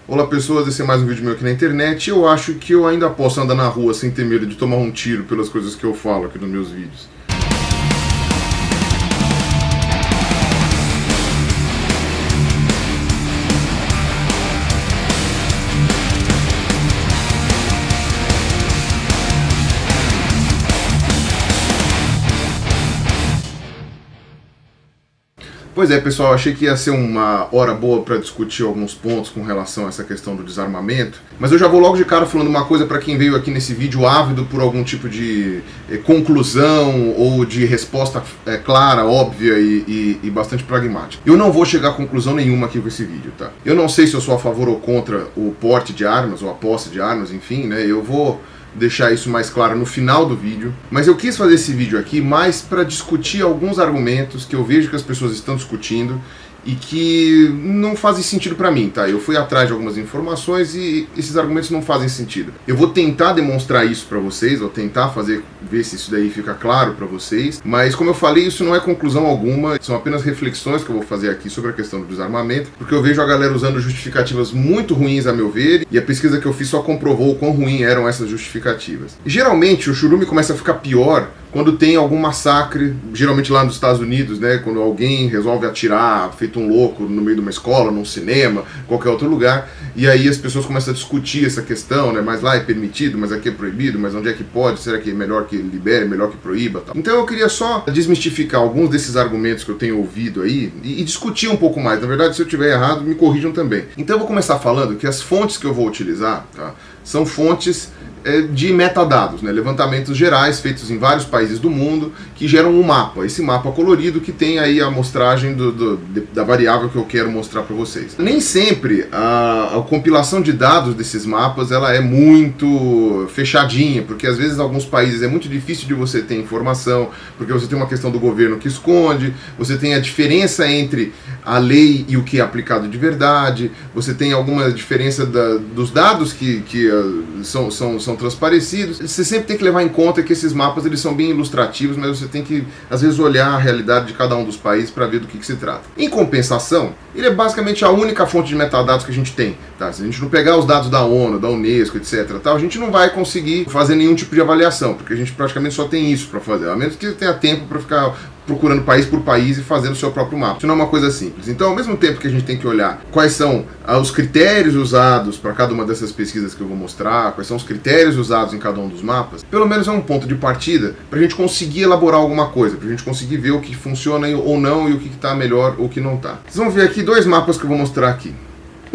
Olá pessoas, esse é mais um vídeo meu aqui na internet. Eu acho que eu ainda posso andar na rua sem ter medo de tomar um tiro pelas coisas que eu falo aqui nos meus vídeos. Pois é, pessoal, achei que ia ser uma hora boa para discutir alguns pontos com relação a essa questão do desarmamento, mas eu já vou logo de cara falando uma coisa para quem veio aqui nesse vídeo ávido por algum tipo de conclusão ou de resposta clara, óbvia e bastante pragmática. Eu não vou chegar a conclusão nenhuma aqui com esse vídeo, tá? Eu não sei se eu sou a favor ou contra o porte de armas ou a posse de armas, enfim, né? Eu vou deixar isso mais claro no final do vídeo, mas eu quis fazer esse vídeo aqui mais para discutir alguns argumentos que eu vejo que as pessoas estão discutindo e que não fazem sentido para mim, tá? Eu fui atrás de algumas informações e esses argumentos não fazem sentido. Eu vou tentar demonstrar isso para vocês, vou tentar ver se isso daí fica claro para vocês, mas como eu falei, isso não é conclusão alguma, são apenas reflexões que eu vou fazer aqui sobre a questão do desarmamento, porque eu vejo a galera usando justificativas muito ruins a meu ver, e a pesquisa que eu fiz só comprovou o quão ruim eram essas justificativas. E geralmente o churume começa a ficar pior quando tem algum massacre, geralmente lá nos Estados Unidos, né, quando alguém resolve atirar, feito um louco, no meio de uma escola, num cinema, qualquer outro lugar, e aí as pessoas começam a discutir essa questão, né, mas lá é permitido, mas aqui é proibido, mas onde é que pode, será que é melhor que libere, melhor que proíba, tal. Então eu queria só desmistificar alguns desses argumentos que eu tenho ouvido aí e discutir um pouco mais. Na verdade, se eu estiver errado, me corrijam também. Então eu vou começar falando que as fontes que eu vou utilizar, tá, são fontes de metadados, né? Levantamentos gerais feitos em vários países do mundo que geram um mapa, esse mapa colorido que tem aí a amostragem da variável que eu quero mostrar para vocês. Nem sempre a compilação de dados desses mapas ela é muito fechadinha, porque às vezes em alguns países é muito difícil de você ter informação, porque você tem uma questão do governo que esconde, você tem a diferença entre a lei e o que é aplicado de verdade, você tem alguma diferença dos dados que são transparecidos. Você sempre tem que levar em conta que esses mapas eles são bem ilustrativos, mas você tem que às vezes olhar a realidade de cada um dos países para ver do que se trata. Em compensação, ele é basicamente a única fonte de metadados que a gente tem, tá? Se a gente não pegar os dados da ONU, da Unesco, etc, tal, a gente não vai conseguir fazer nenhum tipo de avaliação, porque a gente praticamente só tem isso para fazer, a menos que você tenha tempo para ficar procurando país por país e fazendo o seu próprio mapa. Isso não é uma coisa simples. Então, ao mesmo tempo que a gente tem que olhar quais são os critérios usados para cada uma dessas pesquisas que eu vou mostrar, quais são os critérios usados em cada um dos mapas, pelo menos é um ponto de partida para a gente conseguir elaborar alguma coisa, para a gente conseguir ver o que funciona ou não e o que está melhor ou o que não está. Vocês vão ver aqui dois mapas que eu vou mostrar aqui.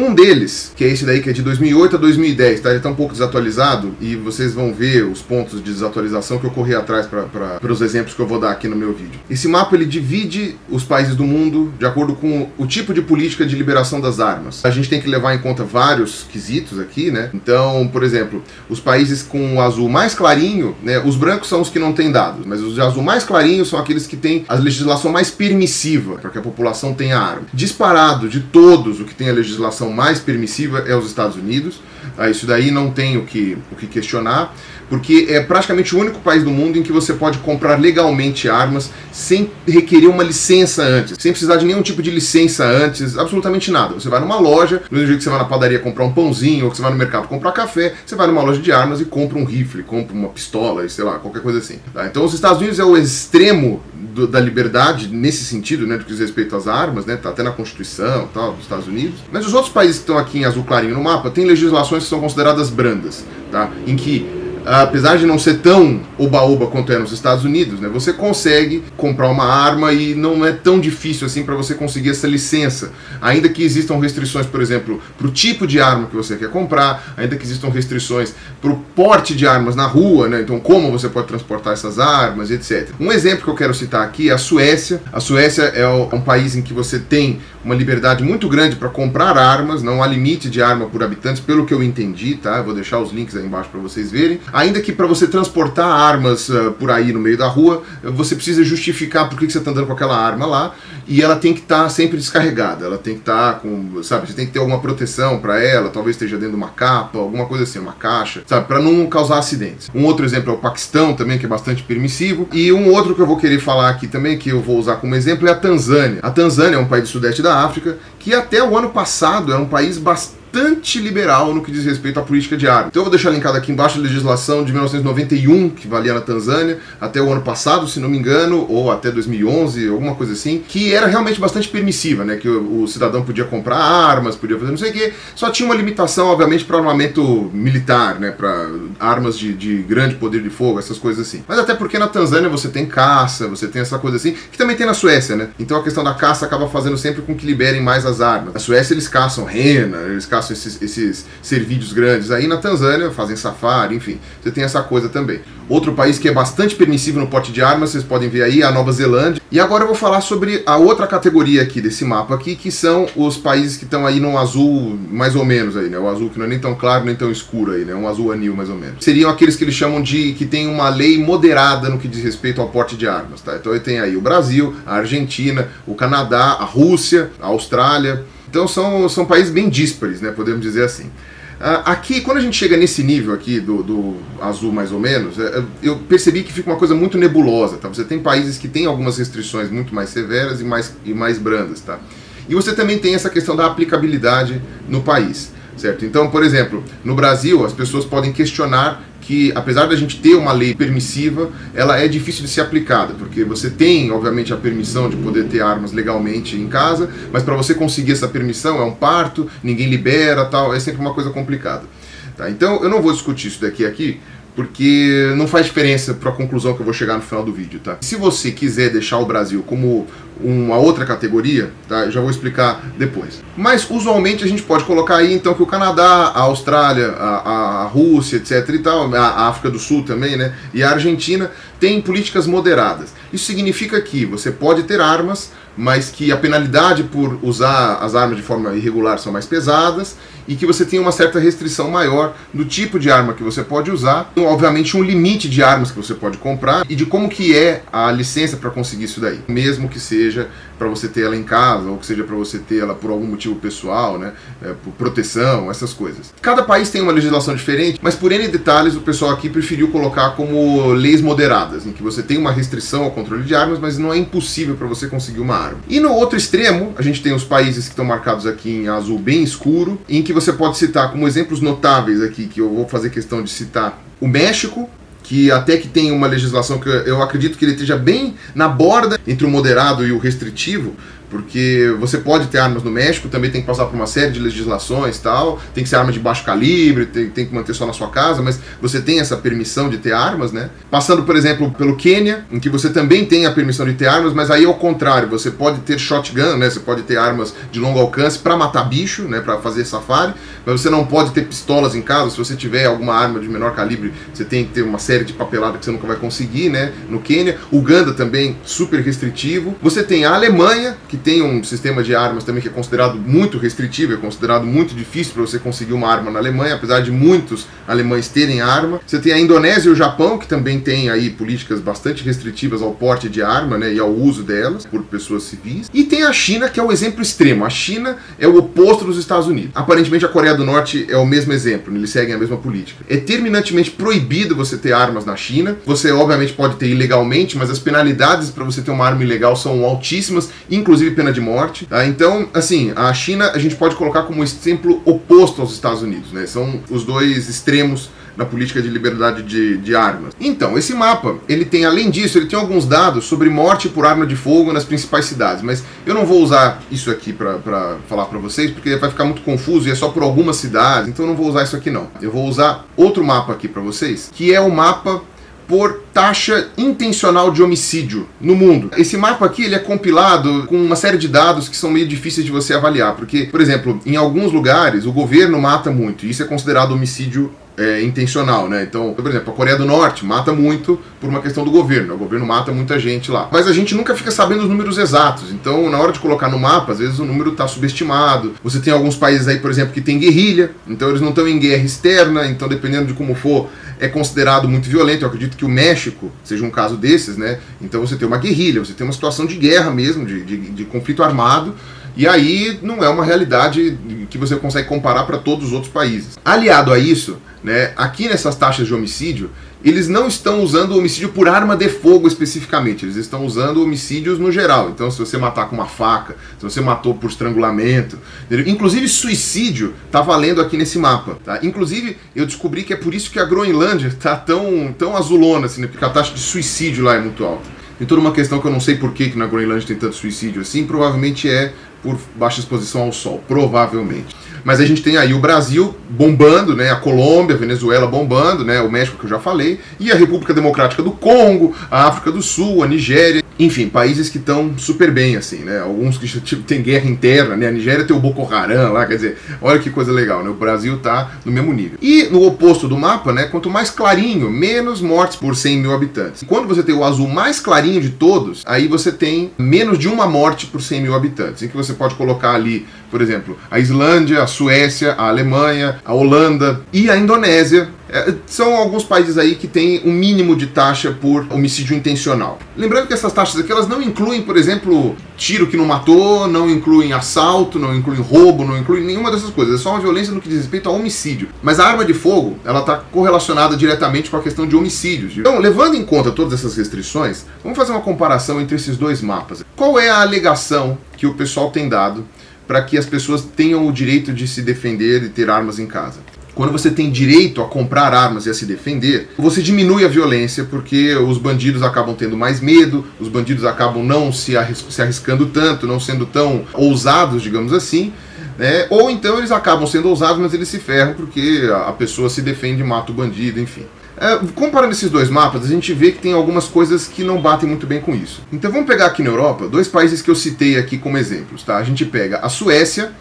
Um deles, que é esse daí que é de 2008 a 2010, tá? Ele está um pouco desatualizado e vocês vão ver os pontos de desatualização que eu corri atrás para os exemplos que eu vou dar aqui no meu vídeo. Esse mapa ele divide os países do mundo de acordo com o tipo de política de liberação das armas. A gente tem que levar em conta vários quesitos aqui, né? Então, por exemplo, os países com o azul mais clarinho, né? Os brancos são os que não têm dados, mas os de azul mais clarinho são aqueles que têm a legislação mais permissiva para que a população tenha arma. Disparado de todos, o que tem a legislação mais permissiva é os Estados Unidos. Isso daí não tem o que questionar, porque é praticamente o único país do mundo em que você pode comprar legalmente armas sem requerer uma licença antes, sem precisar de nenhum tipo de licença antes, absolutamente nada. Você vai numa loja, do mesmo jeito que você vai na padaria comprar um pãozinho, ou que você vai no mercado comprar café, você vai numa loja de armas e compra um rifle, compra uma pistola, sei lá, qualquer coisa assim. Tá? Então os Estados Unidos é o extremo da liberdade nesse sentido, né, do que diz respeito às armas, né, tá até na Constituição tal, dos Estados Unidos. Mas os outros países que estão aqui em azul clarinho no mapa têm legislações que são consideradas brandas, tá? Em que apesar de não ser tão oba-oba quanto é nos Estados Unidos, né, você consegue comprar uma arma e não é tão difícil assim para você conseguir essa licença. Ainda que existam restrições, por exemplo, para o tipo de arma que você quer comprar, ainda que existam restrições para o porte de armas na rua, né, então como você pode transportar essas armas, etc. Um exemplo que eu quero citar aqui é a Suécia. A Suécia é um país em que você tem uma liberdade muito grande para comprar armas, não há limite de arma por habitantes, pelo que eu entendi, tá? Eu vou deixar os links aí embaixo para vocês verem. Ainda que para você transportar armas por aí no meio da rua, você precisa justificar por que você está andando com aquela arma lá, e ela tem que estar sempre descarregada, ela tem que estar com, sabe, você tem que ter alguma proteção para ela, talvez esteja dentro de uma capa, alguma coisa assim, uma caixa, sabe, para não causar acidentes. Um outro exemplo é o Paquistão também, que é bastante permissivo, e um outro que eu vou querer falar aqui também, que eu vou usar como exemplo, é a Tanzânia. A Tanzânia é um país do sudeste da África, que até o ano passado era um país bastante bastante liberal no que diz respeito à política de armas. Então eu vou deixar linkado aqui embaixo a legislação de 1991, que valia na Tanzânia, até o ano passado, se não me engano, ou até 2011, alguma coisa assim, que era realmente bastante permissiva, né? Que o cidadão podia comprar armas, podia fazer não sei o quê, só tinha uma limitação, obviamente, para armamento militar, né? Para armas de grande poder de fogo, essas coisas assim. Mas até porque na Tanzânia você tem caça, você tem essa coisa assim, que também tem na Suécia, né? Então a questão da caça acaba fazendo sempre com que liberem mais as armas. Na Suécia eles caçam rena, eles caçam esses cervídeos grandes. Aí na Tanzânia fazem safari, enfim, você tem essa coisa também. Outro país que é bastante permissivo no porte de armas, vocês podem ver aí, a Nova Zelândia. E agora eu vou falar sobre a outra categoria aqui desse mapa aqui, que são os países que estão aí no azul mais ou menos aí, né? O azul que não é nem tão claro nem tão escuro aí, né? Um azul anil mais ou menos. Seriam aqueles que eles chamam de que tem uma lei moderada no que diz respeito ao porte de armas, tá? Então tem aí o Brasil, a Argentina, o Canadá, a Rússia, a Austrália. Então são países bem díspares, né? Podemos dizer assim. Aqui, quando a gente chega nesse nível aqui do azul mais ou menos, eu percebi que fica uma coisa muito nebulosa, tá? Você tem países que têm algumas restrições muito mais severas e mais brandas, tá? E você também tem essa questão da aplicabilidade no país, certo? Então, por exemplo, no Brasil, as pessoas podem questionar que, apesar da gente ter uma lei permissiva, ela é difícil de ser aplicada, porque você tem, obviamente, a permissão de poder ter armas legalmente em casa, mas para você conseguir essa permissão é um parto, ninguém libera, tal, é sempre uma coisa complicada. Tá? Então, eu não vou discutir isso daqui aqui, porque não faz diferença para a conclusão que eu vou chegar no final do vídeo, tá? Se você quiser deixar o Brasil como uma outra categoria, tá? Eu já vou explicar depois. Mas, usualmente, a gente pode colocar aí, então, que o Canadá, a Austrália, a Rússia, etc e tal, a África do Sul também, né? E a Argentina têm políticas moderadas. Isso significa que você pode ter armas, mas que a penalidade por usar as armas de forma irregular são mais pesadas e que você tem uma certa restrição maior do tipo de arma que você pode usar, e, obviamente, um limite de armas que você pode comprar e de como que é a licença para conseguir isso daí, mesmo que seja para você ter ela em casa ou que seja para você ter ela por algum motivo pessoal, né, por proteção, essas coisas. Cada país tem uma legislação diferente, mas por N detalhes o pessoal aqui preferiu colocar como leis moderadas, em que você tem uma restrição ao controle de armas, mas não é impossível para você conseguir uma arma. E no outro extremo, a gente tem os países que estão marcados aqui em azul bem escuro, em que você pode citar como exemplos notáveis aqui, que eu vou fazer questão de citar o México, que até que tem uma legislação que eu acredito que ele esteja bem na borda entre o moderado e o restritivo, porque você pode ter armas no México, também tem que passar por uma série de legislações e tal, tem que ser arma de baixo calibre, tem que manter só na sua casa, mas você tem essa permissão de ter armas, né? Passando, por exemplo, pelo Quênia, em que você também tem a permissão de ter armas, mas aí ao contrário, você pode ter shotgun, né? Você pode ter armas de longo alcance para matar bicho, né? Para fazer safari, mas você não pode ter pistolas em casa. Se você tiver alguma arma de menor calibre, você tem que ter uma série de papelada que você nunca vai conseguir, né? No Quênia. Uganda também, super restritivo. Você tem a Alemanha, que tem um sistema de armas também que é considerado muito restritivo, é considerado muito difícil para você conseguir uma arma na Alemanha, apesar de muitos alemães terem arma. Você tem a Indonésia e o Japão, que também tem aí políticas bastante restritivas ao porte de arma, né, e ao uso delas por pessoas civis. E tem a China, que é o exemplo extremo. A China é o oposto dos Estados Unidos. Aparentemente a Coreia do Norte é o mesmo exemplo, eles seguem a mesma política. É terminantemente proibido você ter armas na China. Você obviamente pode ter ilegalmente, mas as penalidades para você ter uma arma ilegal são altíssimas, inclusive pena de morte. Tá? Então, assim, a China a gente pode colocar como exemplo oposto aos Estados Unidos, né? São os dois extremos na política de liberdade de armas. Então, esse mapa, ele tem, além disso, ele tem alguns dados sobre morte por arma de fogo nas principais cidades, mas eu não vou usar isso aqui para falar para vocês, porque vai ficar muito confuso e é só por algumas cidades, então eu não vou usar isso aqui não. Eu vou usar outro mapa aqui para vocês, que é o mapa por taxa intencional de homicídio no mundo. Esse mapa aqui ele é compilado com uma série de dados que são meio difíceis de você avaliar, porque, por exemplo, em alguns lugares o governo mata muito, e isso é considerado homicídio intencional, né? Então, por exemplo, a Coreia do Norte mata muito por uma questão do governo. O governo mata muita gente lá. Mas a gente nunca fica sabendo os números exatos. Então, na hora de colocar no mapa, às vezes o número está subestimado. Você tem alguns países aí, por exemplo, que tem guerrilha. Então, eles não estão em guerra externa. Então, dependendo de como for, é considerado muito violento. Eu acredito que o México seja um caso desses, né? Então, você tem uma guerrilha, você tem uma situação de guerra mesmo, de conflito armado. E aí não é uma realidade que você consegue comparar para todos os outros países. Aliado a isso, né, aqui nessas taxas de homicídio, eles não estão usando o homicídio por arma de fogo especificamente, eles estão usando homicídios no geral. Então, se você matar com uma faca, se você matou por estrangulamento, entendeu? Inclusive suicídio tá valendo aqui nesse mapa, tá? Inclusive, eu descobri que é por isso que a Groenlândia tá tão azulona, assim, né? Porque a taxa de suicídio lá é muito alta. Tem toda uma questão que eu não sei por que na Groenlândia tem tanto suicídio assim, provavelmente é por baixa exposição ao sol, provavelmente. Mas a gente tem aí o Brasil bombando, né, a Colômbia, a Venezuela bombando, né, o México que eu já falei, e a República Democrática do Congo, a África do Sul, a Nigéria, enfim, países que estão super bem, assim, né, alguns que tipo, tem guerra interna, né, a Nigéria tem o Boko Haram lá, quer dizer, olha que coisa legal, né, o Brasil tá no mesmo nível. E no oposto do mapa, né, quanto mais clarinho, menos mortes por 100 mil habitantes. Quando você tem o azul mais clarinho de todos, aí você tem menos de uma morte por 100 mil habitantes, em que você pode colocar ali, por exemplo, a Islândia, a Suécia, a Alemanha, a Holanda e a Indonésia. São alguns países aí que têm um mínimo de taxa por homicídio intencional. Lembrando que essas taxas aqui, elas não incluem, por exemplo, tiro que não matou, não incluem assalto, não incluem roubo, não incluem nenhuma dessas coisas. É só uma violência no que diz respeito a homicídio. Mas a arma de fogo, ela está correlacionada diretamente com a questão de homicídios. Então, levando em conta todas essas restrições, vamos fazer uma comparação entre esses dois mapas. Qual é a alegação que o pessoal tem dado para que as pessoas tenham o direito de se defender e ter armas em casa? Quando você tem direito a comprar armas e a se defender, você diminui a violência porque os bandidos acabam tendo mais medo, os bandidos acabam não se arriscando tanto, não sendo tão ousados, digamos assim, né? Ou então eles acabam sendo ousados, mas eles se ferram porque a pessoa se defende e mata o bandido, enfim. Comparando esses dois mapas, a gente vê que tem algumas coisas que não batem muito bem com isso. Então vamos pegar aqui na Europa, dois países que eu citei aqui como exemplos, tá? A gente pega a Suécia,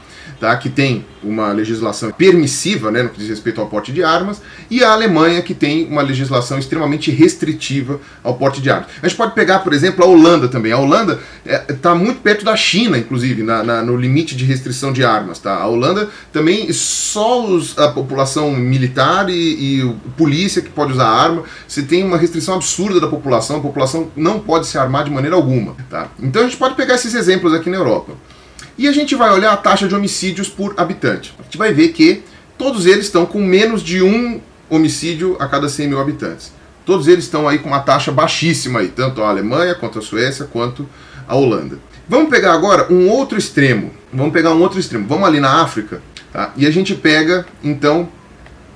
tá, que tem uma legislação permissiva, né, no que diz respeito ao porte de armas, e a Alemanha, que tem uma legislação extremamente restritiva ao porte de armas. A gente pode pegar, por exemplo, a Holanda também. A Holanda está muito perto da China, inclusive, no limite de restrição de armas. Tá? A Holanda também, só a população militar e polícia que pode usar arma. Você tem uma restrição absurda da população, a população não pode se armar de maneira alguma. Tá? Então a gente pode pegar esses exemplos aqui na Europa. E a gente vai olhar a taxa de homicídios por habitante. A gente vai ver que todos eles estão com menos de um homicídio a cada 100 mil habitantes. Todos eles estão aí com uma taxa baixíssima, aí, tanto a Alemanha, quanto a Suécia, quanto a Holanda. Vamos pegar agora um outro extremo. Vamos ali na África, tá? E a gente pega, então,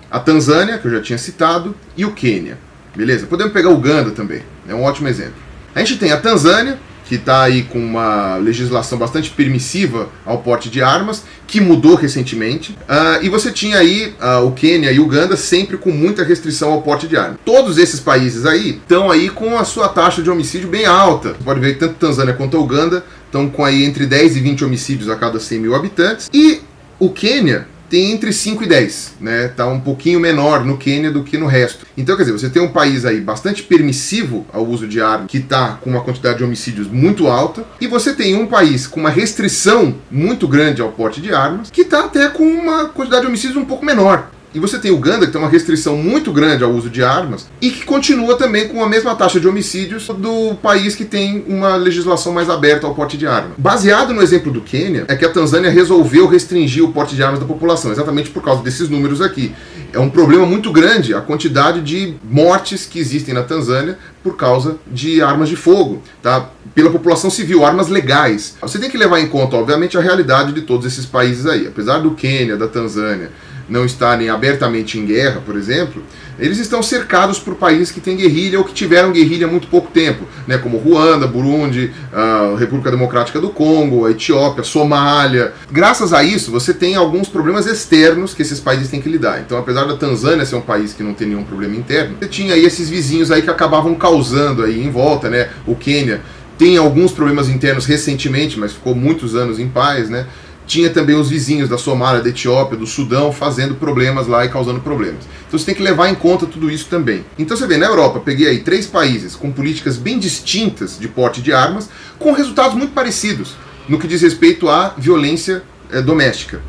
a Tanzânia, que eu já tinha citado, e o Quênia. Beleza? Podemos pegar o Uganda também. É um ótimo exemplo. A gente tem a Tanzânia, que está aí com uma legislação bastante permissiva ao porte de armas, que mudou recentemente, e você tinha aí o Quênia e o Uganda sempre com muita restrição ao porte de armas. Todos esses países aí estão aí com a sua taxa de homicídio bem alta. Você pode ver que tanto Tanzânia quanto a Uganda estão com aí entre 10 e 20 homicídios a cada 100 mil habitantes, e o Quênia tem entre 5 e 10, né? Tá um pouquinho menor no Quênia do que no resto. Então, quer dizer, você tem um país aí bastante permissivo ao uso de armas, que está com uma quantidade de homicídios muito alta, e você tem um país com uma restrição muito grande ao porte de armas, que está até com uma quantidade de homicídios um pouco menor. E você tem o Uganda, que tem uma restrição muito grande ao uso de armas, e que continua também com a mesma taxa de homicídios do país que tem uma legislação mais aberta ao porte de armas. Baseado no exemplo do Quênia, é que a Tanzânia resolveu restringir o porte de armas da população, exatamente por causa desses números aqui. É um problema muito grande a quantidade de mortes que existem na Tanzânia por causa de armas de fogo, tá? Pela população civil, armas legais. Você tem que levar em conta, obviamente, a realidade de todos esses países aí. Apesar do Quênia, da Tanzânia não estarem abertamente em guerra, por exemplo, eles estão cercados por países que têm guerrilha ou que tiveram guerrilha há muito pouco tempo, né, como Ruanda, Burundi, a República Democrática do Congo, a Etiópia, Somália. Graças a isso, você tem alguns problemas externos que esses países têm que lidar. Então, apesar da Tanzânia ser um país que não tem nenhum problema interno, você tinha aí esses vizinhos aí que acabavam causando aí em volta, né? O Quênia tem alguns problemas internos recentemente, mas ficou muitos anos em paz, né? Tinha também os vizinhos da Somália, da Etiópia, do Sudão, fazendo problemas lá e causando problemas. Então você tem que levar em conta tudo isso também. Então você vê, na Europa, peguei aí 3 países com políticas bem distintas de porte de armas, com resultados muito parecidos no que diz respeito à violência doméstica.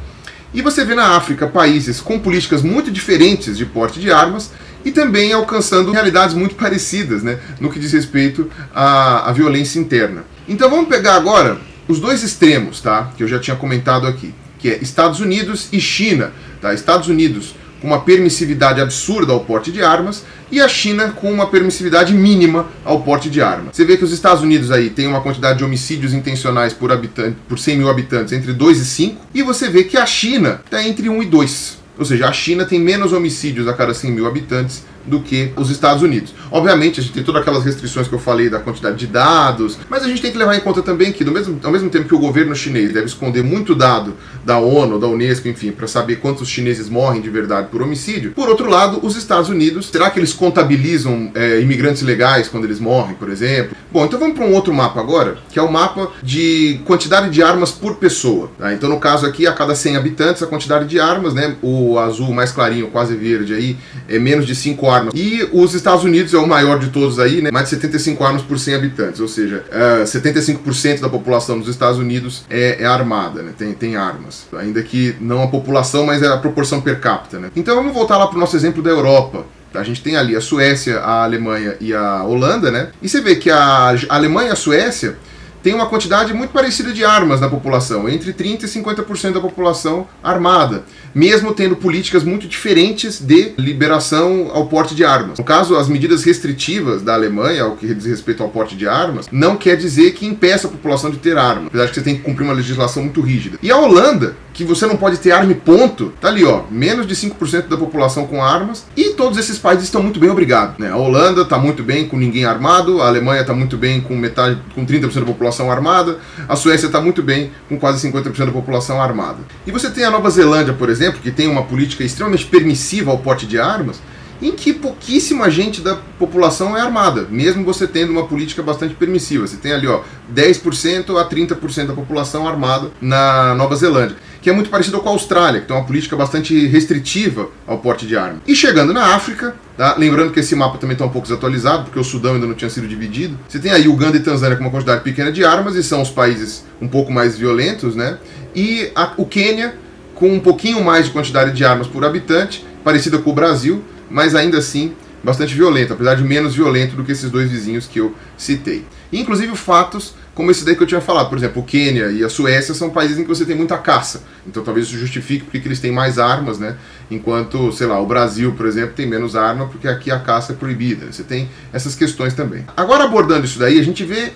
E você vê na África países com políticas muito diferentes de porte de armas e também alcançando realidades muito parecidas, né, no que diz respeito à violência interna. Então vamos pegar agora os dois extremos, tá? Que eu já tinha comentado aqui, que é Estados Unidos e China, tá? Estados Unidos com uma permissividade absurda ao porte de armas e a China com uma permissividade mínima ao porte de armas. Você vê que os Estados Unidos aí tem uma quantidade de homicídios intencionais por 100 mil habitantes entre 2 e 5, e você vê que a China está entre 1 e 2. Ou seja, a China tem menos homicídios a cada 100 mil habitantes do que os Estados Unidos. Obviamente, a gente tem todas aquelas restrições que eu falei da quantidade de dados, mas a gente tem que levar em conta também que, ao mesmo tempo que o governo chinês deve esconder muito dado da ONU, da Unesco, enfim, para saber quantos chineses morrem de verdade por homicídio, por outro lado, os Estados Unidos, será que eles contabilizam imigrantes legais quando eles morrem, por exemplo? Bom, então vamos para um outro mapa agora, que é o mapa de quantidade de armas por pessoa. Tá? Então, no caso aqui, a cada 100 habitantes, a quantidade de armas, né, o azul mais clarinho, quase verde aí, é menos de 5 armas. E os Estados Unidos é o maior de todos aí, né? Mais de 75 armas por 100 habitantes, ou seja, 75% da população dos Estados Unidos é armada, né? Tem armas. Ainda que não a população, mas é a proporção per capita, né? Então vamos voltar lá para o nosso exemplo da Europa. A gente tem ali a Suécia, a Alemanha e a Holanda, né? E você vê que a Alemanha e a Suécia tem uma quantidade muito parecida de armas na população, entre 30% e 50% da população armada, mesmo tendo políticas muito diferentes de liberação ao porte de armas. No caso, as medidas restritivas da Alemanha, ao que diz respeito ao porte de armas, não quer dizer que impeça a população de ter arma, apesar de que você tem que cumprir uma legislação muito rígida. E a Holanda, que você não pode ter arma e ponto, tá ali, ó, menos de 5% da população com armas, e todos esses países estão muito bem, obrigado, né? A Holanda tá muito bem com ninguém armado, a Alemanha tá muito bem com 30% da população armada, a Suécia está muito bem com quase 50% da população armada. E você tem a Nova Zelândia, por exemplo, que tem uma política extremamente permissiva ao porte de armas, em que pouquíssima gente da população é armada, mesmo você tendo uma política bastante permissiva. Você tem ali, ó, 10% a 30% da população armada na Nova Zelândia, que é muito parecido com a Austrália, que tem uma política bastante restritiva ao porte de armas. E chegando na África, tá? Lembrando que esse mapa também está um pouco desatualizado, porque o Sudão ainda não tinha sido dividido. Você tem aí Uganda e Tanzânia com uma quantidade pequena de armas, e são os países um pouco mais violentos, né? E o Quênia com um pouquinho mais de quantidade de armas por habitante, parecida com o Brasil, mas ainda assim bastante violento, apesar de menos violento do que esses dois vizinhos que eu citei. E, inclusive fatos como esse daí que eu tinha falado, por exemplo, o Quênia e a Suécia são países em que você tem muita caça, então talvez isso justifique porque eles têm mais armas, né? Enquanto, sei lá, o Brasil, por exemplo, tem menos arma porque aqui a caça é proibida. Você tem essas questões também. Agora, abordando isso daí, a gente vê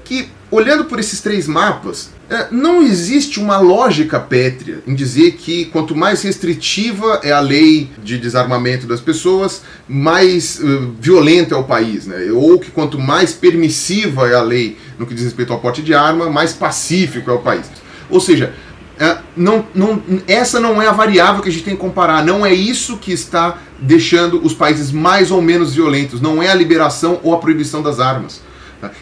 que, olhando por esses três mapas, não existe uma lógica pétrea em dizer que quanto mais restritiva é a lei de desarmamento das pessoas, mais violento é o país, né? Ou que quanto mais permissiva é a lei no que diz respeito ao porte de arma, mais pacífico é o país. Ou seja, essa não é a variável que a gente tem que comparar, não é isso que está deixando os países mais ou menos violentos, não é a liberação ou a proibição das armas.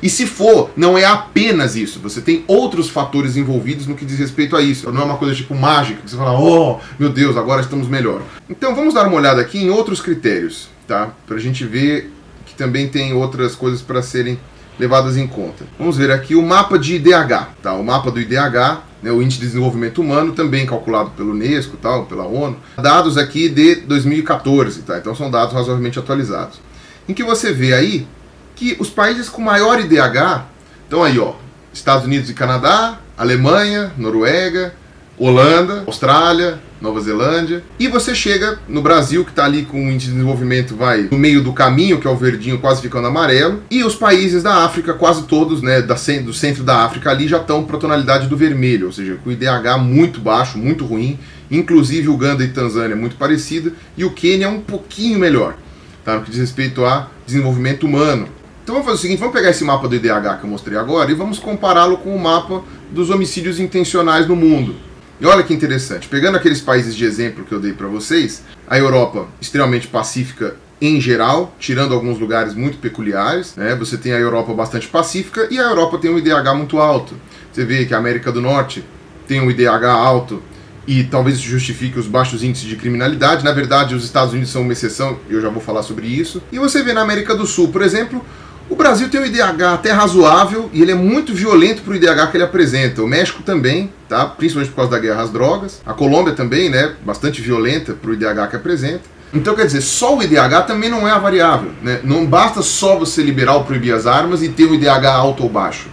E se for, não é apenas isso, você tem outros fatores envolvidos no que diz respeito a isso. Não é uma coisa tipo mágica, que você fala, oh, meu Deus, agora estamos melhor. Então vamos dar uma olhada aqui em outros critérios, tá? Pra gente ver que também tem outras coisas para serem levadas em conta. Vamos ver aqui o mapa de IDH, tá? O mapa do IDH, né, o Índice de Desenvolvimento Humano, também calculado pelo Unesco, tal, pela ONU. Dados aqui de 2014, tá? Então são dados razoavelmente atualizados. Em que você vê aí que os países com maior IDH estão aí, ó, Estados Unidos e Canadá, Alemanha, Noruega, Holanda, Austrália, Nova Zelândia. E você chega no Brasil, que está ali com o índice de desenvolvimento, vai no meio do caminho, que é o verdinho quase ficando amarelo. E os países da África, quase todos, né, do centro da África ali, já estão para a tonalidade do vermelho, ou seja, com o IDH muito baixo, muito ruim. Inclusive Uganda e Tanzânia muito parecida. E o Quênia é um pouquinho melhor, tá, no que diz respeito a desenvolvimento humano. Então vamos fazer o seguinte, vamos pegar esse mapa do IDH que eu mostrei agora e vamos compará-lo com o mapa dos homicídios intencionais no mundo. E olha que interessante, pegando aqueles países de exemplo que eu dei para vocês, a Europa extremamente pacífica em geral, tirando alguns lugares muito peculiares, né? Você tem a Europa bastante pacífica e a Europa tem um IDH muito alto. Você vê que a América do Norte tem um IDH alto e talvez isso justifique os baixos índices de criminalidade. Na verdade, os Estados Unidos são uma exceção, e eu já vou falar sobre isso. E você vê na América do Sul, por exemplo, o Brasil tem um IDH até razoável e ele é muito violento para o IDH que ele apresenta. O México também, tá? Principalmente por causa da guerra às drogas. A Colômbia também, né? Bastante violenta para o IDH que apresenta. Então, quer dizer, só o IDH também não é a variável, né? Não basta só você liberar ou proibir as armas e ter um IDH alto ou baixo.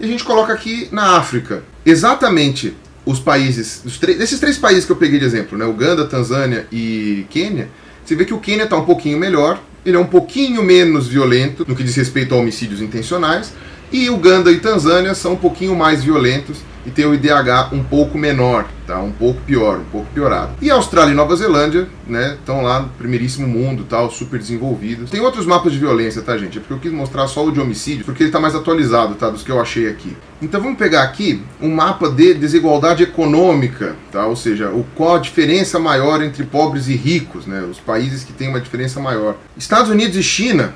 E a gente coloca aqui na África. Exatamente os países, desses 3 países que eu peguei de exemplo, né, Uganda, Tanzânia e Quênia, você vê que o Quênia está um pouquinho melhor, ele é um pouquinho menos violento no que diz respeito a homicídios intencionais, e Uganda e Tanzânia são um pouquinho mais violentos e tem o IDH um pouco menor, tá? Um pouco pior, um pouco piorado. E Austrália e Nova Zelândia, né, estão lá no primeiríssimo mundo, tal, super desenvolvidos. Tem outros mapas de violência, tá, gente? É porque eu quis mostrar só o de homicídio, porque ele tá mais atualizado, tá, dos que eu achei aqui. Então vamos pegar aqui um mapa de desigualdade econômica, tá? Ou seja, qual a diferença maior entre pobres e ricos, né? Os países que têm uma diferença maior. Estados Unidos e China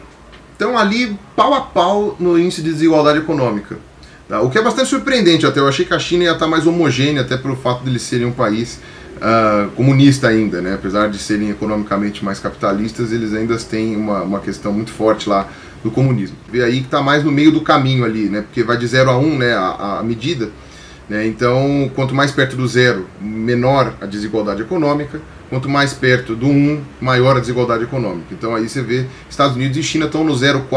estão ali pau a pau no índice de desigualdade econômica. O que é bastante surpreendente até, eu achei que a China ia estar mais homogênea, até pelo fato de eles serem um país comunista ainda, né? Apesar de serem economicamente mais capitalistas, eles ainda têm uma questão muito forte lá do comunismo. Vê aí que está mais no meio do caminho ali, né? Porque vai de 0 a 1, né, a medida, né? Então, quanto mais perto do 0, menor a desigualdade econômica, quanto mais perto do 1, maior a desigualdade econômica. Então aí você vê, Estados Unidos e China estão no 0,4,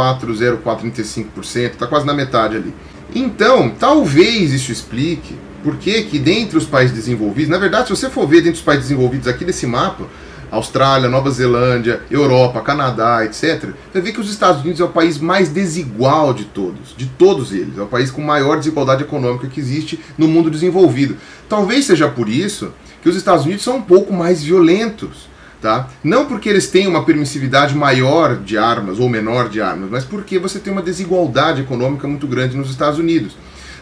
0,435%, está quase na metade ali. Então, talvez isso explique por que dentre os países desenvolvidos, na verdade, se você for ver dentre os países desenvolvidos aqui desse mapa, Austrália, Nova Zelândia, Europa, Canadá, etc., você vê que os Estados Unidos é o país mais desigual de todos eles. É o país com maior desigualdade econômica que existe no mundo desenvolvido. Talvez seja por isso que os Estados Unidos são um pouco mais violentos. Tá? Não porque eles têm uma permissividade maior de armas ou menor de armas, mas porque você tem uma desigualdade econômica muito grande nos Estados Unidos.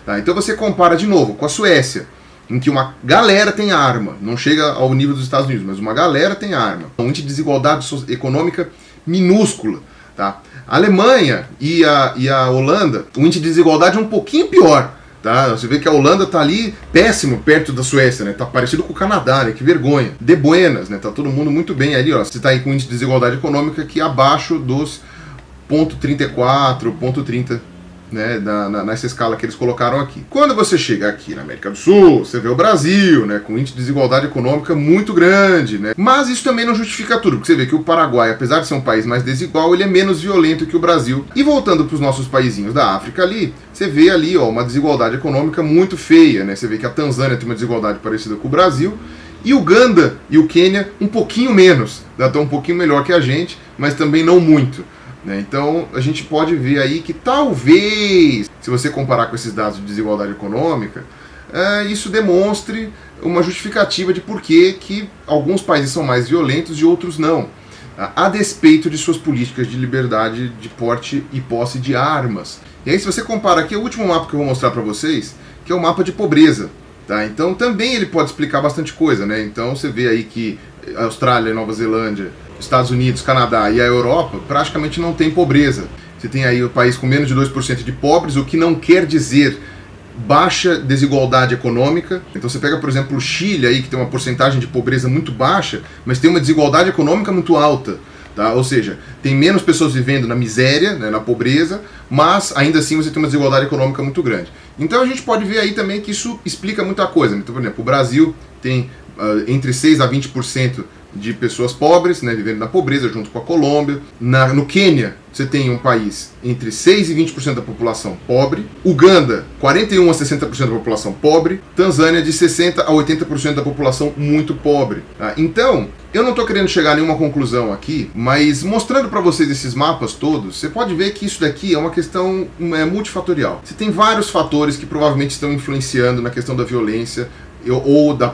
Tá? Então você compara de novo com a Suécia, em que uma galera tem arma, não chega ao nível dos Estados Unidos, mas uma galera tem arma. Um índice de desigualdade econômica minúscula. Tá? A Alemanha e a Holanda, o índice de desigualdade é um pouquinho pior. Tá? Você vê que a Holanda está ali péssimo perto da Suécia, né? Tá parecido com o Canadá, né? Que vergonha. De buenas, né? Tá todo mundo muito bem ali, ó. Você está aí com índice de desigualdade econômica aqui abaixo dos 0,34, 0,30, né? Nessa escala que eles colocaram aqui. Quando você chega aqui na América do Sul, você vê o Brasil, né? Com índice de desigualdade econômica muito grande, né? Mas isso também não justifica tudo, porque você vê que o Paraguai, apesar de ser um país mais desigual, ele é menos violento que o Brasil. E voltando para os nossos paizinhos da África ali, você vê ali, ó, uma desigualdade econômica muito feia, né? Você vê que a Tanzânia tem uma desigualdade parecida com o Brasil, e Uganda e o Quênia um pouquinho menos, né? Estão um pouquinho melhor que a gente, mas também não muito. Então a gente pode ver aí que talvez, se você comparar com esses dados de desigualdade econômica, isso demonstre uma justificativa de por que alguns países são mais violentos e outros não, a despeito de suas políticas de liberdade de porte e posse de armas. E aí se você compara aqui, o último mapa que eu vou mostrar para vocês, que é o mapa de pobreza. Tá? Então também ele pode explicar bastante coisa, né? Então você vê aí que a Austrália, Nova Zelândia, Estados Unidos, Canadá e a Europa praticamente não tem pobreza. Você tem aí o país com menos de 2% de pobres, o que não quer dizer baixa desigualdade econômica. Então você pega, por exemplo, o Chile, aí, que tem uma porcentagem de pobreza muito baixa, mas tem uma desigualdade econômica muito alta. Tá? Ou seja, tem menos pessoas vivendo na miséria, né, na pobreza, mas ainda assim você tem uma desigualdade econômica muito grande. Então a gente pode ver aí também que isso explica muita coisa. Então, por exemplo, o Brasil tem entre 6% a 20% de pessoas pobres, né, vivendo na pobreza, junto com a Colômbia. No Quênia, você tem um país entre 6% e 20% da população pobre. Uganda, 41% a 60% da população pobre. Tanzânia, de 60% a 80% da população muito pobre. Tá? Então, eu não estou querendo chegar a nenhuma conclusão aqui, mas mostrando para vocês esses mapas todos, você pode ver que isso daqui é uma questão multifatorial. Você tem vários fatores que provavelmente estão influenciando na questão da violência ou da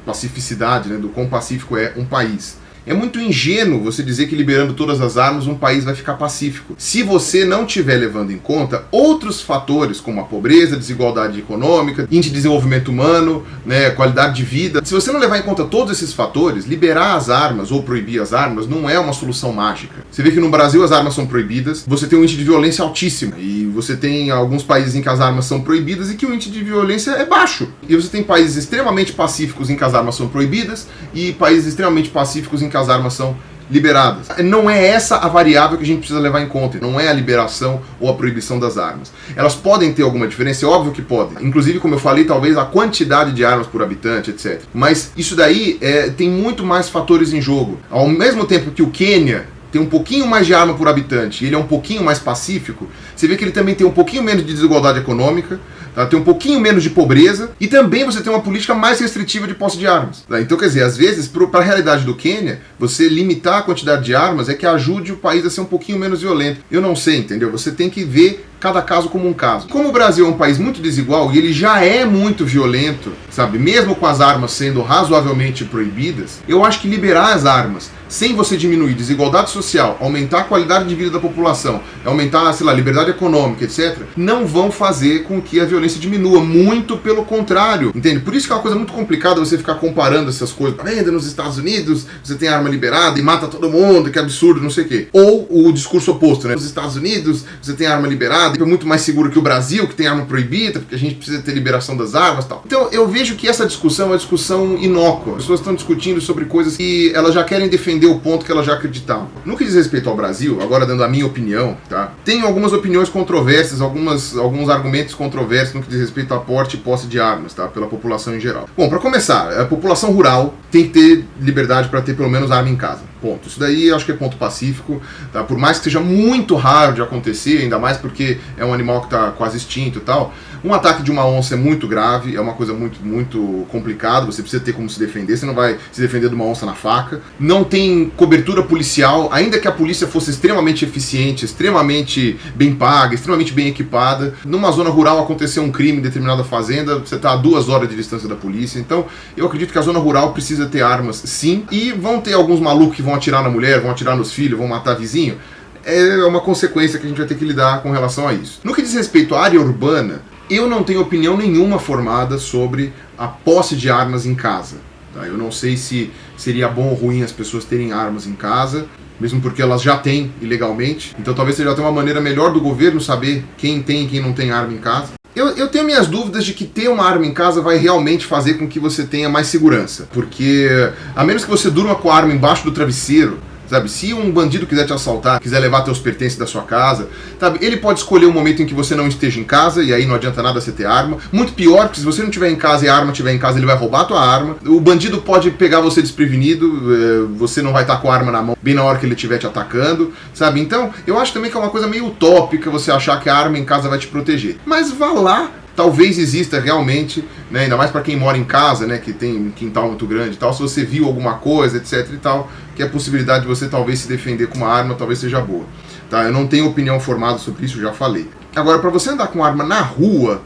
pacificidade, né, do quão pacífico é um país. É muito ingênuo você dizer que liberando todas as armas um país vai ficar pacífico, se você não estiver levando em conta outros fatores como a pobreza, desigualdade econômica, índice de desenvolvimento humano, né, qualidade de vida. Se você não levar em conta todos esses fatores, liberar as armas ou proibir as armas não é uma solução mágica. Você vê que no Brasil as armas são proibidas, você tem um índice de violência altíssimo, e você tem alguns países em que as armas são proibidas e que o índice de violência é baixo. E você tem países extremamente pacíficos em que as armas são proibidas e países extremamente pacíficos em que as armas são liberadas. Não é essa a variável que a gente precisa levar em conta, não é a liberação ou a proibição das armas. Elas podem ter alguma diferença, é óbvio que podem. Inclusive, como eu falei, talvez a quantidade de armas por habitante, etc. Mas isso daí tem muito mais fatores em jogo. Ao mesmo tempo que o Quênia tem um pouquinho mais de arma por habitante e ele é um pouquinho mais pacífico, você vê que ele também tem um pouquinho menos de desigualdade econômica, tá? Tem um pouquinho menos de pobreza e também você tem uma política mais restritiva de posse de armas. Tá? Então, quer dizer, às vezes, para a realidade do Quênia, você limitar a quantidade de armas é que ajude o país a ser um pouquinho menos violento. Eu não sei, entendeu? Você tem que ver cada caso como um caso. Como o Brasil é um país muito desigual e ele já é muito violento, sabe, mesmo com as armas sendo razoavelmente proibidas, eu acho que liberar as armas sem você diminuir desigualdade social, aumentar a qualidade de vida da população, aumentar, sei lá, liberdade econômica, etc., não vão fazer com que a violência diminua, muito pelo contrário, entende? Por isso que é uma coisa muito complicada você ficar comparando essas coisas. Tá vendo? Nos Estados Unidos você tem arma liberada e mata todo mundo, que absurdo, não sei o quê. Ou o discurso oposto, né? Nos Estados Unidos você tem arma liberada e é muito mais seguro que o Brasil, que tem arma proibida, porque a gente precisa ter liberação das armas e tal. Então eu vejo que essa discussão é uma discussão inócua. As pessoas estão discutindo sobre coisas que elas já querem defender o ponto que elas já acreditavam. No que diz respeito ao Brasil, agora dando a minha opinião, tá? Tenho algumas opiniões controversas, alguns argumentos controversos no que diz respeito a porte e posse de armas, tá? Pela população em geral. Bom, para começar, a população rural tem que ter liberdade para ter pelo menos arma em casa. Ponto. Isso daí eu acho que é ponto pacífico, tá? Por mais que seja muito raro de acontecer, ainda mais porque é um animal que está quase extinto e tal, um ataque de uma onça é muito grave, é uma coisa muito, muito complicada, você precisa ter como se defender, você não vai se defender de uma onça na faca. Não tem cobertura policial, ainda que a polícia fosse extremamente eficiente, extremamente bem paga, extremamente bem equipada. Numa zona rural aconteceu um crime em determinada fazenda, você está a 2 horas de distância da polícia, então eu acredito que a zona rural precisa ter armas sim, e vão ter alguns malucos que vão atirar na mulher, vão atirar nos filhos, vão matar vizinho. É uma consequência que a gente vai ter que lidar com relação a isso. No que diz respeito à área urbana, eu não tenho opinião nenhuma formada sobre a posse de armas em casa. Tá? Eu não sei se seria bom ou ruim as pessoas terem armas em casa, mesmo porque elas já têm ilegalmente. Então talvez seja até uma maneira melhor do governo saber quem tem e quem não tem arma em casa. Eu tenho minhas dúvidas de que ter uma arma em casa vai realmente fazer com que você tenha mais segurança. Porque, a menos que você durma com a arma embaixo do travesseiro, sabe? Se um bandido quiser te assaltar, quiser levar teus pertences da sua casa, sabe? Ele pode escolher um momento em que você não esteja em casa, e aí não adianta nada você ter arma. Muito pior, porque se você não estiver em casa e a arma estiver em casa, ele vai roubar a tua arma. O bandido pode pegar você desprevenido, você não vai estar com a arma na mão bem na hora que ele estiver te atacando, sabe? Então, eu acho também que é uma coisa meio utópica você achar que a arma em casa vai te proteger. Mas vá lá. Talvez exista realmente, né, ainda mais para quem mora em casa, né, que tem um quintal muito grande e tal, se você viu alguma coisa, etc e tal, que a possibilidade de você talvez se defender com uma arma talvez seja boa. Tá? Eu não tenho opinião formada sobre isso, eu já falei. Agora, para você andar com arma na rua,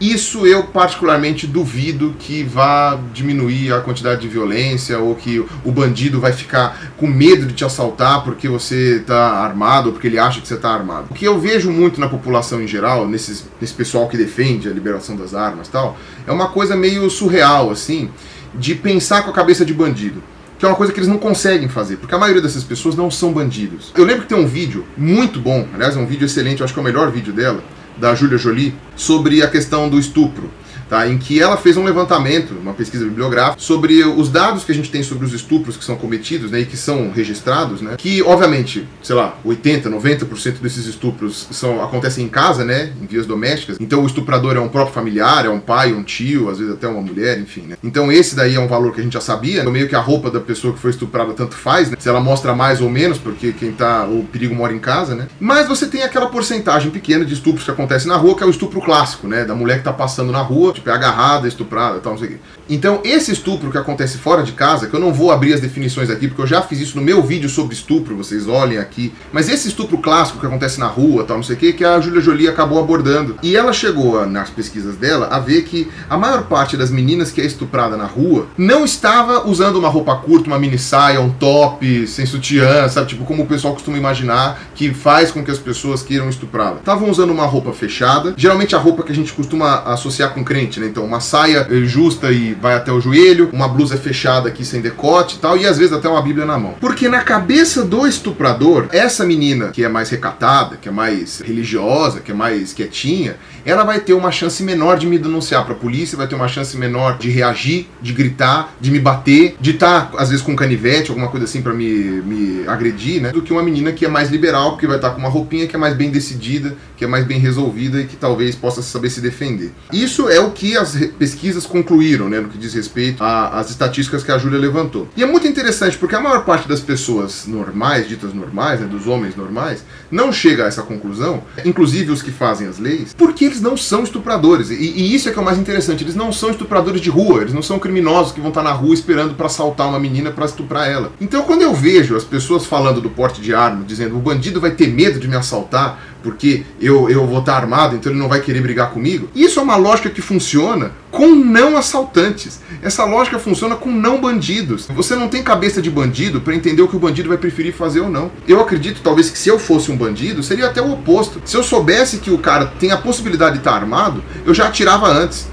isso eu particularmente duvido que vá diminuir a quantidade de violência ou que o bandido vai ficar com medo de te assaltar porque você está armado ou porque ele acha que você está armado. O que eu vejo muito na população em geral, nesse pessoal que defende a liberação das armas e tal, é uma coisa meio surreal, assim, de pensar com a cabeça de bandido. Que é uma coisa que eles não conseguem fazer, porque a maioria dessas pessoas não são bandidos. Eu lembro que tem um vídeo muito bom, aliás é um vídeo excelente, eu acho que é o melhor vídeo dela, da Julia Joly, sobre a questão do estupro, tá? Em que ela fez um levantamento, uma pesquisa bibliográfica, sobre os dados que a gente tem sobre os estupros que são cometidos, né, e que são registrados, né, que obviamente, sei lá, 80, 90% desses estupros acontecem em casa, né, em vias domésticas, então o estuprador é um próprio familiar, é um pai, um tio, às vezes até uma mulher, enfim, né. Então esse daí é um valor que a gente já sabia, então, meio que a roupa da pessoa que foi estuprada tanto faz, né, se ela mostra mais ou menos, porque o perigo mora em casa, né, mas você tem aquela porcentagem pequena de estupros que acontecem na rua, que é o estupro clássico, né, da mulher que tá passando na rua, tipo, é agarrada, estuprada, tal, não sei o quê. Então, esse estupro que acontece fora de casa, que eu não vou abrir as definições aqui, porque eu já fiz isso no meu vídeo sobre estupro, vocês olhem aqui, mas esse estupro clássico que acontece na rua, tal, não sei o quê, que a Julia Joly acabou abordando. E ela chegou, nas pesquisas dela, a ver que a maior parte das meninas que é estuprada na rua não estava usando uma roupa curta, uma mini saia, um top, sem sutiã, sabe? Tipo, como o pessoal costuma imaginar, que faz com que as pessoas queiram estuprá-la. Estavam usando uma roupa fechada, geralmente a roupa que a gente costuma associar com crente, né? Então, uma saia justa e vai até o joelho, uma blusa fechada aqui sem decote e tal, e às vezes até uma bíblia na mão. Porque na cabeça do estuprador, essa menina que é mais recatada, que é mais religiosa, que é mais quietinha, ela vai ter uma chance menor de me denunciar pra polícia, vai ter uma chance menor de reagir, de gritar, de me bater, de estar, às vezes, com canivete, alguma coisa assim pra me agredir, né? Do que uma menina que é mais liberal, porque vai estar com uma roupinha que é mais bem decidida, que é mais bem resolvida e que talvez possa saber se defender. Isso é o que as pesquisas concluíram, né, no que diz respeito às estatísticas que a Júlia levantou. E é muito interessante, porque a maior parte das pessoas normais, ditas normais, né, dos homens normais, não chega a essa conclusão, inclusive os que fazem as leis, porque eles não são estupradores. E isso é que é o mais interessante, eles não são estupradores de rua, eles não são criminosos que vão estar na rua esperando para assaltar uma menina para estuprar ela. Então quando eu vejo as pessoas falando do porte de arma, dizendo o bandido vai ter medo de me assaltar porque eu vou estar armado, então ele não vai querer brigar comigo, isso é uma lógica que funciona com não assaltantes. Essa lógica funciona com não bandidos. Você não tem cabeça de bandido para entender o que o bandido vai preferir fazer ou não. Eu acredito, talvez, que se eu fosse um bandido, seria até o oposto. Se eu soubesse que o cara tem a possibilidade de estar armado, eu já atirava antes.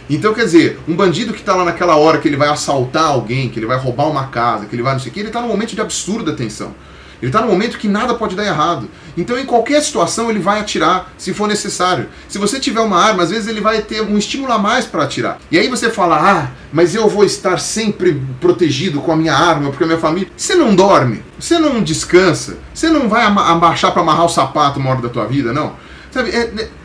Então, quer dizer, um bandido que está lá naquela hora que ele vai assaltar alguém, que ele vai roubar uma casa, que ele vai não sei o que, ele está num momento de absurda tensão. Ele está num momento que nada pode dar errado. Então, em qualquer situação, ele vai atirar, se for necessário. Se você tiver uma arma, às vezes ele vai ter um estímulo a mais para atirar. E aí você fala, mas eu vou estar sempre protegido com a minha arma, porque a minha família... Você não dorme, você não descansa, você não vai abaixar para amarrar o sapato uma hora da tua vida, não. Sabe,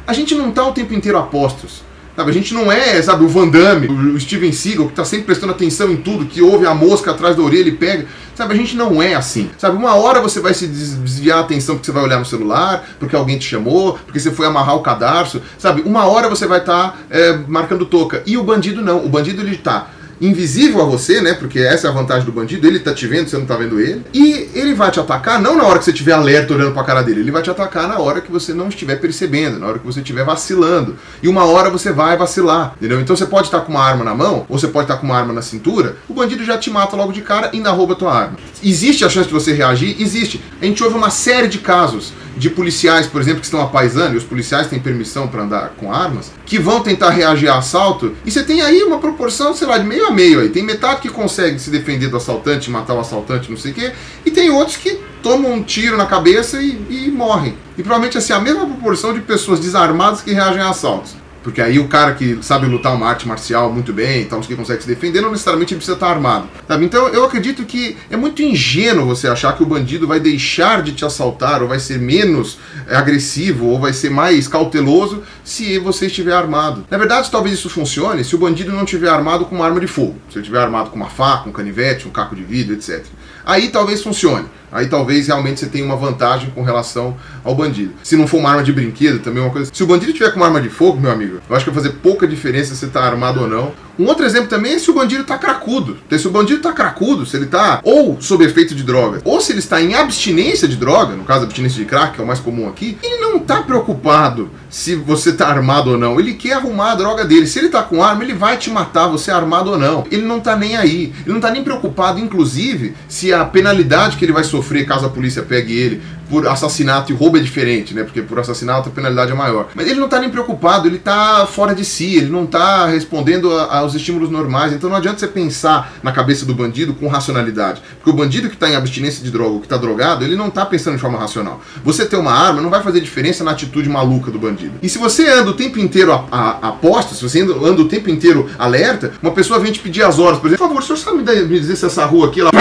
a gente não está o tempo inteiro a postos. Sabe, a gente não é, sabe, o Van Damme, o Steven Seagal, que está sempre prestando atenção em tudo, que ouve a mosca atrás da orelha e pega. Sabe, a gente não é assim. Sabe, uma hora você vai se desviar a atenção porque você vai olhar no celular, porque alguém te chamou, porque você foi amarrar o cadarço. Sabe, uma hora você vai estar marcando toca. E o bandido não. O bandido, ele está invisível a você, né? Porque essa é a vantagem do bandido, ele tá te vendo, você não tá vendo ele. E ele vai te atacar não na hora que você estiver alerta olhando pra cara dele, ele vai te atacar na hora que você não estiver percebendo, na hora que você estiver vacilando. E uma hora você vai vacilar, entendeu? Então você pode estar com uma arma na mão, ou você pode estar com uma arma na cintura, o bandido já te mata logo de cara e ainda rouba a tua arma. Existe a chance de você reagir? Existe. A gente ouve uma série de casos de policiais, por exemplo, que estão a paisana, e os policiais têm permissão para andar com armas, que vão tentar reagir a assalto, e você tem aí uma proporção, sei lá, de meio a meio aí. Tem metade que consegue se defender do assaltante, matar o assaltante, não sei o quê, e tem outros que tomam um tiro na cabeça e morrem. E provavelmente assim, a mesma proporção de pessoas desarmadas que reagem a assaltos. Porque aí o cara que sabe lutar uma arte marcial muito bem, então que consegue se defender, não necessariamente ele precisa estar armado. Sabe? Então eu acredito que é muito ingênuo você achar que o bandido vai deixar de te assaltar, ou vai ser menos agressivo, ou vai ser mais cauteloso se você estiver armado. Na verdade, talvez isso funcione se o bandido não estiver armado com uma arma de fogo. Se ele estiver armado com uma faca, um canivete, um caco de vidro, etc. Aí talvez funcione. Aí talvez realmente você tenha uma vantagem com relação ao bandido. Se não for uma arma de brinquedo, também é uma coisa... Se o bandido tiver com uma arma de fogo, meu amigo, eu acho que vai fazer pouca diferença se você tá armado ou não. Um outro exemplo também é se o bandido tá cracudo. Então, se o bandido tá cracudo, se ele tá ou sob efeito de droga, ou se ele está em abstinência de droga, no caso abstinência de crack, que é o mais comum aqui, ele não tá preocupado se você tá armado ou não. Ele quer arrumar a droga dele. Se ele tá com arma, ele vai te matar, você é armado ou não. Ele não tá nem aí. Ele não tá nem preocupado, inclusive, se a penalidade que ele vai sofrer caso a polícia pegue ele por assassinato e roubo é diferente, né? Porque por assassinato a penalidade é maior. Mas ele não tá nem preocupado, ele tá fora de si, ele não tá respondendo aos estímulos normais. Então não adianta você pensar na cabeça do bandido com racionalidade. Porque o bandido que tá em abstinência de droga ou que tá drogado, ele não tá pensando de forma racional. Você ter uma arma não vai fazer diferença na atitude maluca do bandido. E se você anda o tempo inteiro a posto, se você anda o tempo inteiro alerta, uma pessoa vem te pedir as horas, por exemplo, por favor, o senhor sabe me dizer se essa rua aqui, ela...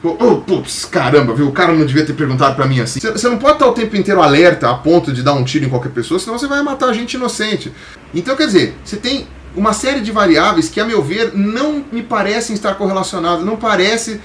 Oh, putz, caramba, viu? O cara não devia ter perguntado pra mim assim. Você não pode estar o tempo inteiro alerta a ponto de dar um tiro em qualquer pessoa, senão você vai matar gente inocente. Então, quer dizer, você tem uma série de variáveis que, a meu ver, não me parecem estar correlacionadas. Não parece...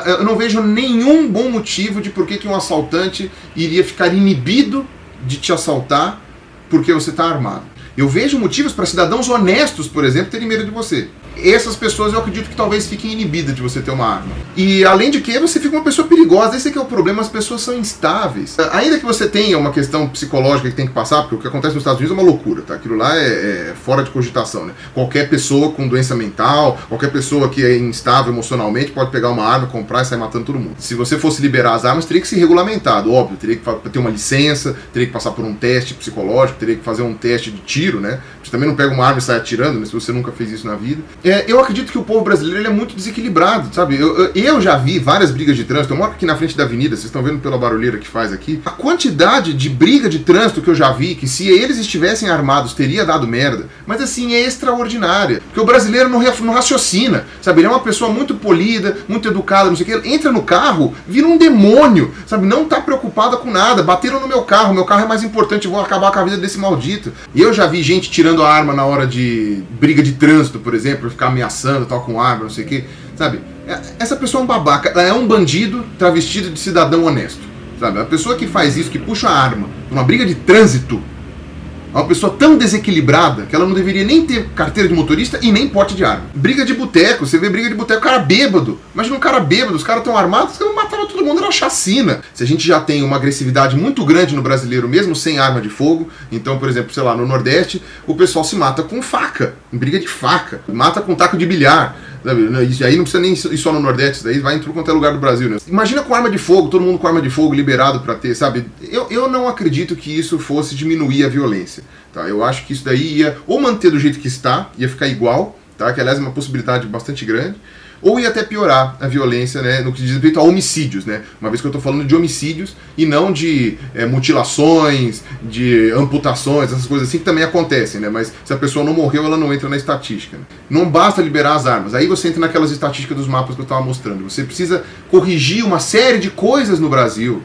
eu não vejo nenhum bom motivo de por que um assaltante iria ficar inibido de te assaltar porque você está armado. Eu vejo motivos para cidadãos honestos, por exemplo, terem medo de você. Essas pessoas eu acredito que talvez fiquem inibidas de você ter uma arma. E além de que você fica uma pessoa perigosa, esse é que é o problema, as pessoas são instáveis. Ainda que você tenha uma questão psicológica que tem que passar, porque o que acontece nos Estados Unidos é uma loucura, tá? Aquilo lá é fora de cogitação, né? Qualquer pessoa com doença mental, qualquer pessoa que é instável emocionalmente pode pegar uma arma, comprar e sair matando todo mundo. Se você fosse liberar as armas, teria que ser regulamentado, óbvio, teria que ter uma licença, teria que passar por um teste psicológico, teria que fazer um teste de tiro, né? Você também não pega uma arma e sai atirando, né? Se você nunca fez isso na vida. Eu acredito que o povo brasileiro ele é muito desequilibrado, sabe? Eu já vi várias brigas de trânsito. Eu moro aqui na frente da avenida, vocês estão vendo pela barulheira que faz aqui. A quantidade de briga de trânsito que eu já vi, que se eles estivessem armados teria dado merda, mas assim, é extraordinária. Porque o brasileiro não raciocina, sabe? Ele é uma pessoa muito polida, muito educada, não sei o que. Ele entra no carro, vira um demônio, sabe? Não tá preocupada com nada. Bateram no meu carro é mais importante, vou acabar com a vida desse maldito. E eu já vi gente tirando a arma na hora de briga de trânsito, por exemplo, ficar ameaçando, tal, com arma, não sei o que, sabe? Essa pessoa é um babaca, ela é um bandido travestido de cidadão honesto, sabe? A pessoa que faz isso, que puxa a arma numa briga de trânsito, é uma pessoa tão desequilibrada que ela não deveria nem ter carteira de motorista e nem porte de arma. Briga de boteco, você vê briga de boteco, cara bêbado. Imagina um cara bêbado, os caras estão armados, os caras matavam todo mundo, era uma chacina. Se a gente já tem uma agressividade muito grande no brasileiro, mesmo sem arma de fogo, então, por exemplo, sei lá, no Nordeste, o pessoal se mata com faca, em briga de faca, mata com taco de bilhar. E aí não precisa nem ir só no Nordeste, daí vai em tudo quanto é lugar do Brasil, né? Imagina com arma de fogo, todo mundo com arma de fogo liberado pra ter, sabe? Eu não acredito que isso fosse diminuir a violência, tá? Eu acho que isso daí ia ou manter do jeito que está, ia ficar igual, tá? Que aliás é uma possibilidade bastante grande, ou ia até piorar a violência, né, no que diz respeito a homicídios, né? Uma vez que eu estou falando de homicídios e não de mutilações, de amputações, essas coisas assim que também acontecem, né? Mas se a pessoa não morreu, ela não entra na estatística, né? Não basta liberar as armas, aí você entra naquelas estatísticas dos mapas que eu estava mostrando. Você precisa corrigir uma série de coisas no Brasil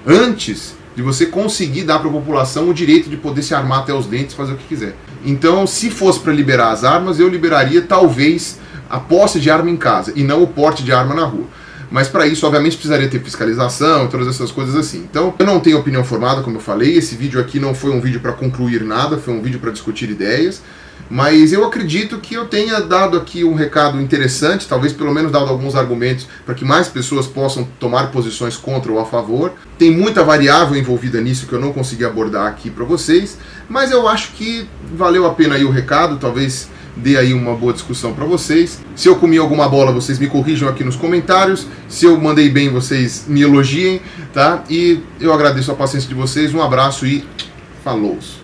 antes de você conseguir dar para a população o direito de poder se armar até os dentes e fazer o que quiser. Então, se fosse para liberar as armas, eu liberaria talvez a posse de arma em casa e não o porte de arma na rua. Mas para isso, obviamente, precisaria ter fiscalização e todas essas coisas assim. Então, eu não tenho opinião formada, como eu falei. Esse vídeo aqui não foi um vídeo para concluir nada, foi um vídeo para discutir ideias. Mas eu acredito que eu tenha dado aqui um recado interessante, talvez pelo menos dado alguns argumentos para que mais pessoas possam tomar posições contra ou a favor. Tem muita variável envolvida nisso que eu não consegui abordar aqui para vocês, mas eu acho que valeu a pena aí o recado, talvez dê aí uma boa discussão para vocês. Se eu comi alguma bola, vocês me corrijam aqui nos comentários. Se eu mandei bem, vocês me elogiem, tá? E eu agradeço a paciência de vocês, um abraço e falou!